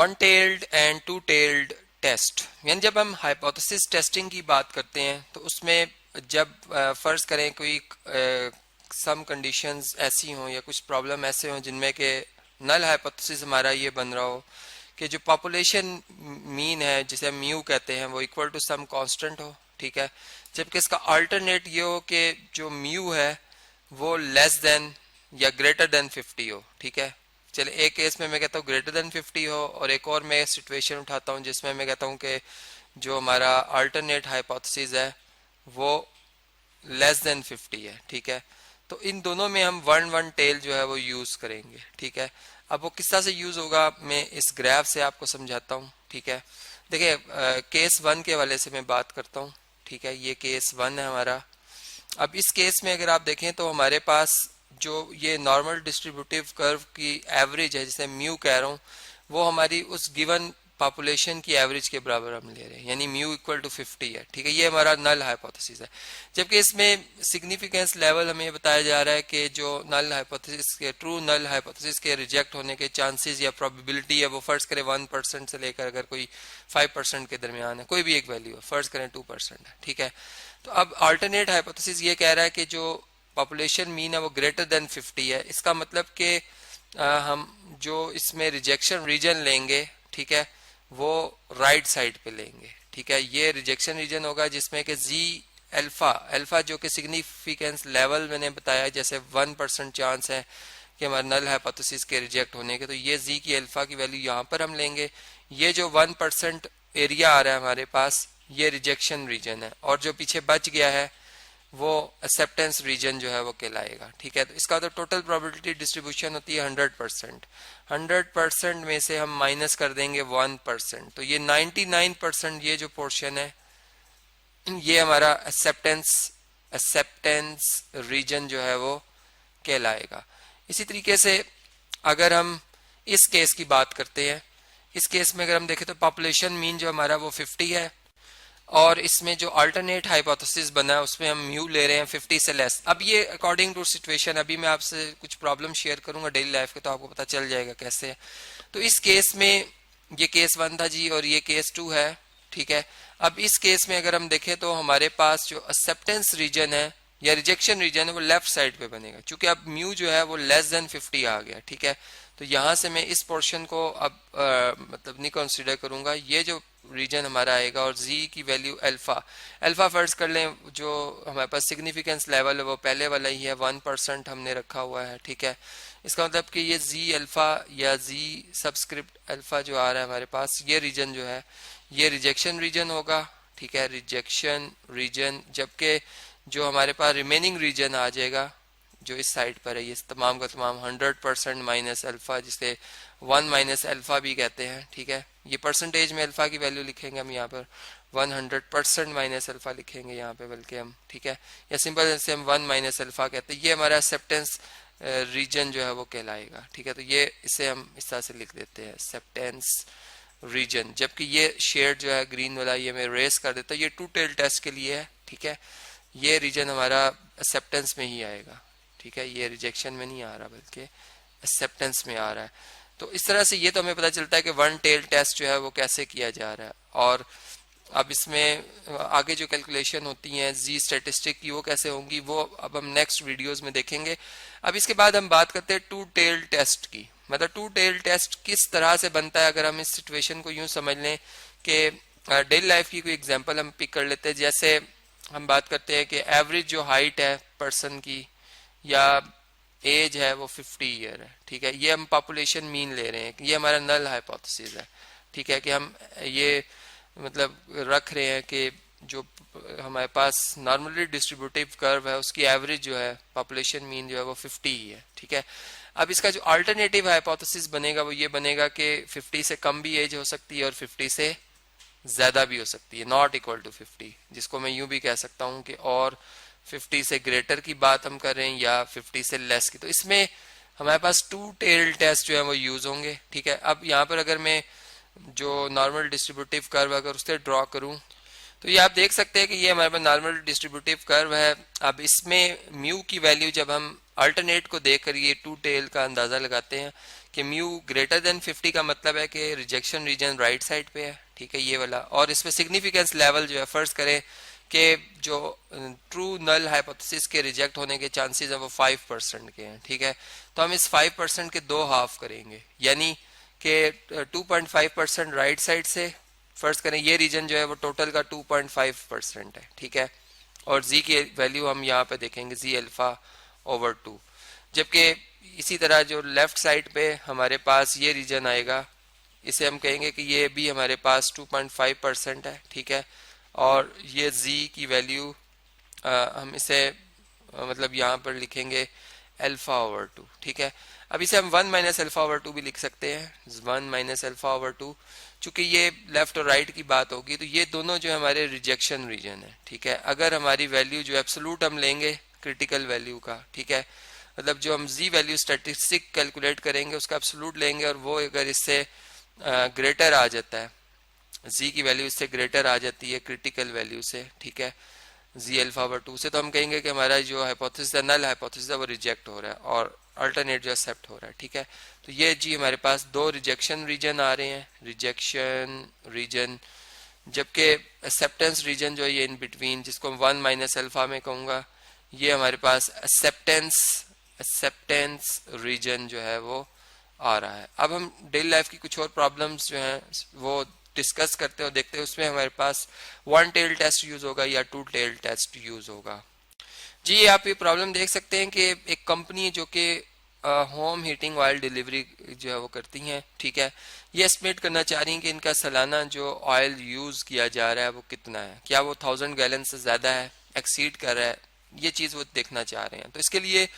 One tailed and two tailed test, यानी जब हम हाइपोथेसिस टेस्टिंग की बात करते हैं तो उसमें जब फर्ज करें कोई सम कंडीशंस ऐसी हों या कुछ प्रॉब्लम ऐसे हों जिनमें के नल हाइपोथेसिस हमारा ये बन रहा हो कि जो पॉपुलेशन मीन है जिसे हम म्यू कहते हैं वो इक्वल टू सम कांस्टेंट हो, ठीक है, जबकि इसका अल्टरनेट ये हो कि जो म्यू है वो लेस देन या ग्रेटर देन 50 हो, ठीक है। चले एक केस में मैं कहता हूँ ग्रेटर देन 50 हो और एक और मैं सिचुएशन उठाता हूँ जिसमें मैं कहता हूँ कि जो हमारा अल्टरनेट हाइपोथेसिस है वो लेस देन 50 है, ठीक है। तो इन दोनों में हम वन टेल जो है वो यूज करेंगे, ठीक है। अब वो किस तरह से यूज होगा मैं इस ग्राफ से आपको समझाता हूँ, ठीक है। देखिए केस 1 के हवाले से मैं बात करता हूँ, ठीक है, ये केस 1 है हमारा। अब इस केस में अगर आप देखें तो हमारे पास जो ये नॉर्मल डिस्ट्रीब्यूटिव कर्व की एवरेज है जिसे म्यू कह रहा हूँ वो हमारी उस गिवन पॉपुलेशन की एवरेज के बराबर हम ले रहे हैं, यानी म्यू इक्वल टू 50 है, ठीक है। ये हमारा नल हाइपोथेसिस है, जबकि इसमें सिग्निफिकेंस लेवल हमें बताया जा रहा है कि जो नल हाइपोथेसिस के ट्रू नल हाइपोथेसिस के रिजेक्ट होने के चांसेस या प्रोबेबिलिटी है वो फर्ज करें 1% से लेकर अगर कोई 5% के दरमियान है, कोई भी एक वैल्यू है, फर्ज करें 2% है, ठीक है। तो अब अल्टरनेट हाइपोथेसिस ये कह रहा है कि जो पॉपुलेशन मीन है वो ग्रेटर देन 50 है। इसका मतलब कि हम जो इसमें रिजेक्शन रीजन लेंगे, ठीक है, वो राइट साइड पे लेंगे, ठीक है। ये रिजेक्शन रीजन होगा जिसमें कि जी अल्फा जो कि सिग्निफिकेंस लेवल मैंने बताया जैसे 1% चांस है कि हमारे नल हाइपोथेसिस के रिजेक्ट होने के, तो ये जी की अल्फा की वैल्यू यहाँ पर हम लेंगे। ये जो 1% एरिया आ रहा है हमारे पास ये रिजेक्शन रीजन है और जो पीछे बच गया है वो एक्सेप्टेंस रीजन जो है वो कहलाएगा, ठीक है। तो इसका तो टोटल प्रोबेबिलिटी डिस्ट्रीब्यूशन होती है 100%। 100% में से हम माइनस कर देंगे 1%, तो ये 99% ये जो पोर्शन है ये हमारा एक्सेप्टेंस रीजन जो है वो कहलाएगा। इसी तरीके से अगर हम इस केस की बात करते हैं, इस केस में अगर हम देखें तो पॉपुलेशन मीन जो हमारा वो 50 है और इसमें जो अल्टरनेट हाइपोथेसिस बना है उसमें हम म्यू ले रहे हैं 50 से लेस। अब ये अकॉर्डिंग टू सिचुएशन, अभी मैं आपसे कुछ प्रॉब्लम शेयर करूंगा डेली लाइफ के तो आपको पता चल जाएगा कैसे है। तो इस केस में ये केस 1 था जी और ये केस 2 है, ठीक है। अब इस केस में अगर हम देखें तो हमारे पास जो एक्सेप्टेंस रीजन है या रिजेक्शन रीजन है वो लेफ्ट साइड पे बनेगा, क्योंकि अब म्यू जो है वो लेस देन 50 आ गया, ठीक है। तो यहाँ से मैं इस पोर्शन को अब मतलब नहीं कंसिडर करूंगा, ये जो रीजन हमारा आएगा और जी की वैल्यू अल्फा फर्ज कर लें, जो हमारे पास सिग्निफिकेंस लेवल है वो पहले वाला ही है 1% हमने रखा हुआ है, ठीक है। इसका मतलब कि ये जी अल्फा या जी सबस्क्रिप्ट अल्फा जो आ रहा है हमारे पास ये रीजन जो है ये रिजेक्शन रीजन होगा, ठीक है, रिजेक्शन रीजन। जबकि जो हमारे पास रिमेनिंग रीजन आ जाएगा जो इस साइड पर है ये तमाम का तमाम 100% माइनस अल्फा, जिसे 1 माइनस अल्फा भी कहते हैं, ठीक है। ये परसेंटेज में अल्फा की वैल्यू लिखेंगे हम यहाँ पर 100% माइनस अल्फा लिखेंगे यहाँ पे बल्कि हम, ठीक है, या सिंपल से हम 1 माइनस अल्फा कहते हैं। ये हमारा एक्सेप्टेंस रीजन जो है वो कहलाएगा, ठीक है। तो ये इसे हम इस तरह से लिख देते हैं एक्सेप्टेंस रीजन। जबकि ये शेड जो है ग्रीन वाला ये मैं रेस कर देता हूँ, ये टू टेल टेस्ट के लिए है, ठीक है। ये रीजन हमारा एक्सेप्टेंस में ही आएगा, ठीक है, ये रिजेक्शन में नहीं आ रहा बल्कि एक्सेप्टेंस में आ रहा है। तो इस तरह से ये तो हमें पता चलता है कि वन टेल टेस्ट जो है वो कैसे किया जा रहा है। और अब इसमें आगे जो कैलकुलेशन होती हैं जी स्टैटिस्टिक की वो कैसे होंगी वो अब हम नेक्स्ट वीडियोस में देखेंगे। अब इसके बाद हम बात करते हैं टू टेल टेस्ट की, मतलब टू टेल टेस्ट किस तरह से बनता है। अगर हम इस सिचुएशन को यूं समझ लें कि डेली लाइफ की कोई एग्जांपल हम पिक कर लेते हैं, जैसे हम बात करते हैं कि एवरेज जो हाइट है पर्सन की या एज है वो 50 ईयर है, ठीक है। ये हम पॉपुलेशन मीन ले रहे हैं, ये हमारा नल हाइपोथेसिस है, ठीक है, कि हम ये मतलब रख रहे हैं कि जो हमारे पास नॉर्मली डिस्ट्रीब्यूटिव कर्व है उसकी एवरेज जो है पॉपुलेशन मीन जो है वो 50 ही है, ठीक है। अब इसका जो अल्टरनेटिव हाइपोथेसिस बनेगा वो ये बनेगा कि 50 से कम भी एज हो सकती है और 50 से ज्यादा भी हो सकती है, नॉट इक्वल टू 50, जिसको मैं यूं भी कह सकता हूं कि और 50 से ग्रेटर की बात हम कर रहे हैं या 50 से लेस की। तो इसमें हमारे पास टू टेल टेस्ट जो है वो यूज होंगे, ठीक है। अब यहाँ पर अगर मैं जो नॉर्मल डिस्ट्रीब्यूटिव कर्व अगर उससे ड्रॉ करूं तो ये आप देख सकते हैं कि ये हमारे पास नॉर्मल डिस्ट्रीब्यूटिव कर्व है। अब इसमें म्यू की वैल्यू जब हम अल्टरनेट को देखकर ये टू टेल का अंदाजा लगाते हैं कि म्यू ग्रेटर देन 50 का मतलब है कि रिजेक्शन रीजन राइट साइड पे है, ठीक है, ये वाला। और इसमें सिग्निफिकेंस लेवल जो है, फर्ज करें कि जो ट्रू नल हाइपोथेसिस के रिजेक्ट होने के चांसेस हैं वो 5% के हैं, ठीक है। तो हम इस 5% के दो हाफ करेंगे, यानी कि 2.5% राइट साइड से, फर्ज करें ये रीजन जो है वो टोटल का 2.5% है, ठीक है। और जी की वैल्यू हम यहाँ पे देखेंगे जी अल्फा ओवर 2। जबकि इसी तरह जो लेफ्ट साइड पे हमारे पास ये रीजन आएगा, इसे हम कहेंगे कि ये भी हमारे पास 2.5% है, ठीक है। और ये जी की वैल्यू हम इसे मतलब यहाँ पर लिखेंगे अल्फा ओवर 2, ठीक है। अब इसे हम 1 माइनस अल्फा ओवर 2 भी लिख सकते हैं, 1 माइनस अल्फा ओवर 2। चूंकि ये लेफ्ट और राइट की बात होगी तो ये दोनों जो हमारे रिजेक्शन रीजन है, ठीक है। अगर हमारी वैल्यू जो एब्सोल्यूट हम लेंगे क्रिटिकल वैल्यू का, ठीक है, मतलब जो हम जी वैल्यू स्टैटिस्टिक कैलकुलेट करेंगे उसका एब्सोल्यूट लेंगे, और वो अगर इससे ग्रेटर आ जाता है, जी की वैल्यू इससे ग्रेटर आ जाती है क्रिटिकल वैल्यू से, ठीक है, जी अल्फा ओवर 2 से, तो हम कहेंगे कि हमारा जो हाइपोथेसिस है, नल हाइपोथेसिस है, वो रिजेक्ट हो रहा है और अल्टरनेट जो एक्सेप्ट हो रहा है, ठीक है। तो ये जी हमारे पास दो रिजेक्शन रीजन आ रहे हैं, रिजेक्शन रीजन, जबकि एक्सेप्टेंस रीजन जो है ये इन बिटवीन, जिसको हम 1 माइनस अल्फा में कहूँगा, ये हमारे पास एक्सेप्टेंस रीजन जो है वो आ रहा है। अब हम डेली लाइफ की कुछ और प्रॉब्लम्स जो हैं वो डिस्कस करते हो, देखते हैं उसमें हमारे पास 1 टेल टेस्ट यूज होगा या 2 टेल टेस्ट यूज होगा। जी आप ये प्रॉब्लम देख सकते हैं कि एक कंपनी जो कि होम हीटिंग ऑयल डिलीवरी जो है वो करती हैं, ठीक है, ये एस्टिमेट करना चाह रही हैं कि इनका सालाना जो ऑयल यूज किया जा रहा है वो कितना है, क्या वो 1000 गैलन से ज्यादा है, एक्सीड कर रहा है, ये चीज वो देखना चाह रहे हैं। तो इसके लिए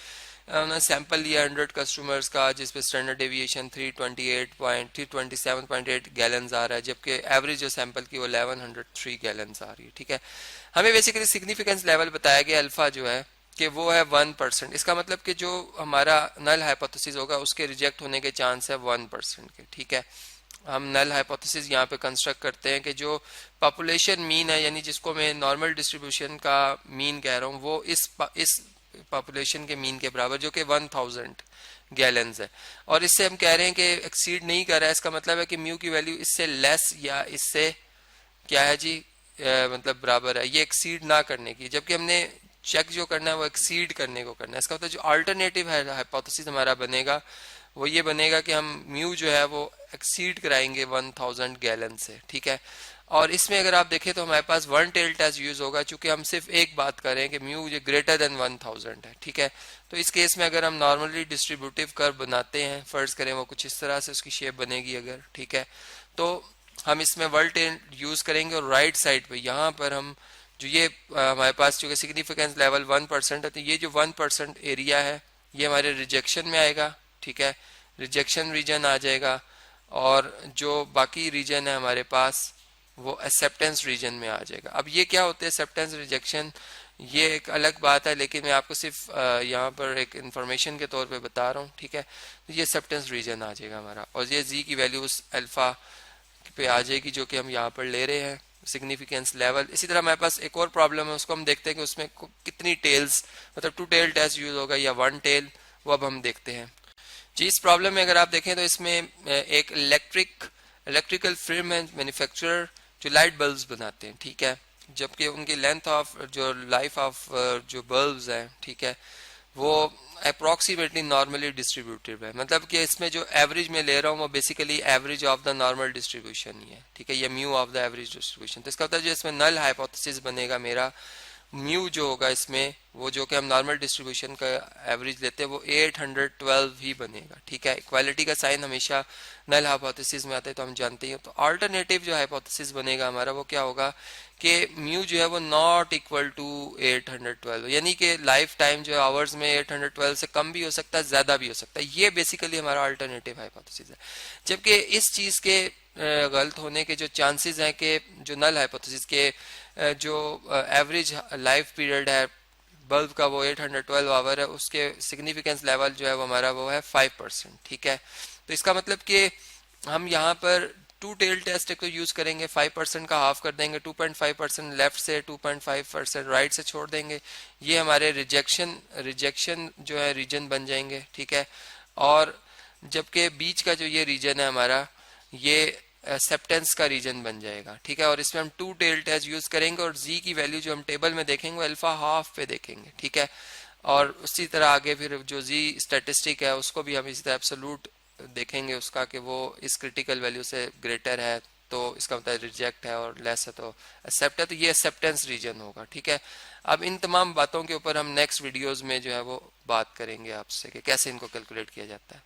उन्होंने सैंपल लिया 100 कस्टमर्स का, जिसपे स्टैंडर्ड डेविएशन 327.8 गैलन्स आ रहा है, जबकि एवरेज जो सैंपल की वो 1103 गैलन्स आ रही है, ठीक है। हमें बेसिकली सिग्निफिकेंस लेवल बताया गया अल्फा जो है कि वो है 1%। इसका मतलब कि जो हमारा नल हाइपोथेसिस होगा उसके रिजेक्ट होने के चांस है 1% के, ठीक है। हम नल हाइपोथेसिस यहाँ पे कंस्ट्रक्ट करते हैं कि जो पॉपुलेशन मीन है, यानी जिसको मैं नॉर्मल डिस्ट्रीब्यूशन का मीन कह रहा हूँ, वो इस पॉपुलेशन के मीन के बराबर, जो कि 1000 गैलन्स है, और इससे हम कह रहे हैं कि एक्सीड नहीं कर रहा है। इसका मतलब है कि म्यू की वैल्यू इससे लेस या इससे क्या है जी मतलब बराबर है, ये एक्सीड ना करने की, जबकि हमने चेक जो करना है वो एक्सीड करने को करना है। इसका मतलब जो अल्टरनेटिव है हाइपोथेसिस हमारा बनेगा वो ये बनेगा कि हम म्यू जो है वो एक्सीड कराएंगे 1000 गैलन से, ठीक है। और इसमें अगर आप देखें तो हमारे पास 1 टेल टेस्ट यूज होगा, चूंकि हम सिर्फ एक बात करें कि म्यू जो ग्रेटर देन 1000 है, ठीक है। तो इस केस में अगर हम नॉर्मली डिस्ट्रीब्यूटिव कर्व बनाते हैं, फर्ज करें वो कुछ इस तरह से उसकी शेप बनेगी अगर, ठीक है, तो हम इसमें 1 टेल यूज करेंगे, और राइट साइड पे यहाँ पर हम जो ये हमारे पास जो सिग्निफिकेंस लेवल 1% है, तो ये जो 1% एरिया है ये हमारे रिजेक्शन में आएगा, ठीक है, रिजेक्शन रीजन आ जाएगा, और जो बाकी रीजन है हमारे पास वो एक्सेप्टेंस रीजन में आ जाएगा। अब ये क्या होते हैं एक्सेप्टेंस रिजेक्शन, ये एक अलग बात है, लेकिन मैं आपको सिर्फ यहाँ पर एक इंफॉर्मेशन के तौर पे बता रहा हूँ, ठीक है। तो ये एक्सेप्टेंस रीजन आ जाएगा हमारा, और ये जी की वैल्यूज अल्फा पे आ जाएगी जो कि हम यहाँ पर ले रहे हैं सिग्निफिकेंस लेवल। इसी तरह हमारे पास एक और प्रॉब्लम है, उसको हम देखते हैं कि उसमें कितनी टेल्स, मतलब 2 टेल टेस्ट यूज होगा या 1 टेल, वो अब हम देखते हैं जी। इस प्रॉब्लम में अगर आप देखें तो इसमें एक इलेक्ट्रिकल फिल्म है मैन्युफैक्चरर जो लाइट बल्ब्स बनाते हैं, ठीक है, जबकि उनकी लेंथ ऑफ जो लाइफ ऑफ जो बल्ब्स हैं, ठीक है, वो अप्रोक्सीमेटली नॉर्मली डिस्ट्रीब्यूटेड है, मतलब कि इसमें जो एवरेज में ले रहा हूँ वो basically average of the normal distribution ही है, ठीक है, ये mu of the average distribution. तो इसका मतलब जो इसमें नल हाइपोथेसिस बनेगा मेरा, म्यू जो होगा इसमें वो जो कि हम नॉर्मल डिस्ट्रीब्यूशन का एवरेज लेते हैं वो 812 ही बनेगा, ठीक है। इक्वालिटी का साइन हमेशा नल हाइपोथेसिस में आता है तो हम जानते हैं। तो अल्टरनेटिव जो हाइपोथेसिस बनेगा हमारा वो क्या होगा कि म्यू जो है वो नॉट इक्वल टू 812, यानी कि लाइफ टाइम जो आवर्स में 812 से कम भी हो सकता है, ज्यादा भी हो सकता है। ये बेसिकली हमारा अल्टरनेटिव हाइपोथेसिस है। जबकि इस चीज के गलत होने के जो चांसेस हैं कि जो नल हाइपोथेसिस के जो एवरेज लाइफ पीरियड है बल्ब का वो 812 आवर है, उसके सिग्निफिकेंस लेवल जो है वो हमारा वो है 5%, ठीक है। तो इसका मतलब कि हम यहाँ पर टू टेल टेस्ट को यूज करेंगे, 5% का हाफ कर देंगे, 2.5% लेफ्ट से, 2.5% राइट से छोड़ देंगे, ये हमारे रिजेक्शन जो है रीजन बन जाएंगे, ठीक है। और जबकि बीच का जो ये रीजन है हमारा, ये एक्सेप्टेंस का रीजन बन जाएगा, ठीक है। और इसमें हम टू टेल टेस्ट यूज करेंगे और जी की वैल्यू जो हम टेबल में देखेंगे वो अल्फा हाफ पे देखेंगे, ठीक है। और उसी तरह आगे फिर जो जी स्टैटिस्टिक है उसको भी हम इसी तरह एब्सोल्यूट देखेंगे उसका कि वो इस क्रिटिकल वैल्यू से ग्रेटर है तो इसका मतलब रिजेक्ट है, और लेस है तो एक्सेप्ट है, तो ये एक्सेप्टेंस रीजन होगा, ठीक है। अब इन तमाम बातों के ऊपर हम नेक्स्ट वीडियोस में जो है वो बात करेंगे आपसे कि कैसे इनको कैलकुलेट किया जाता है।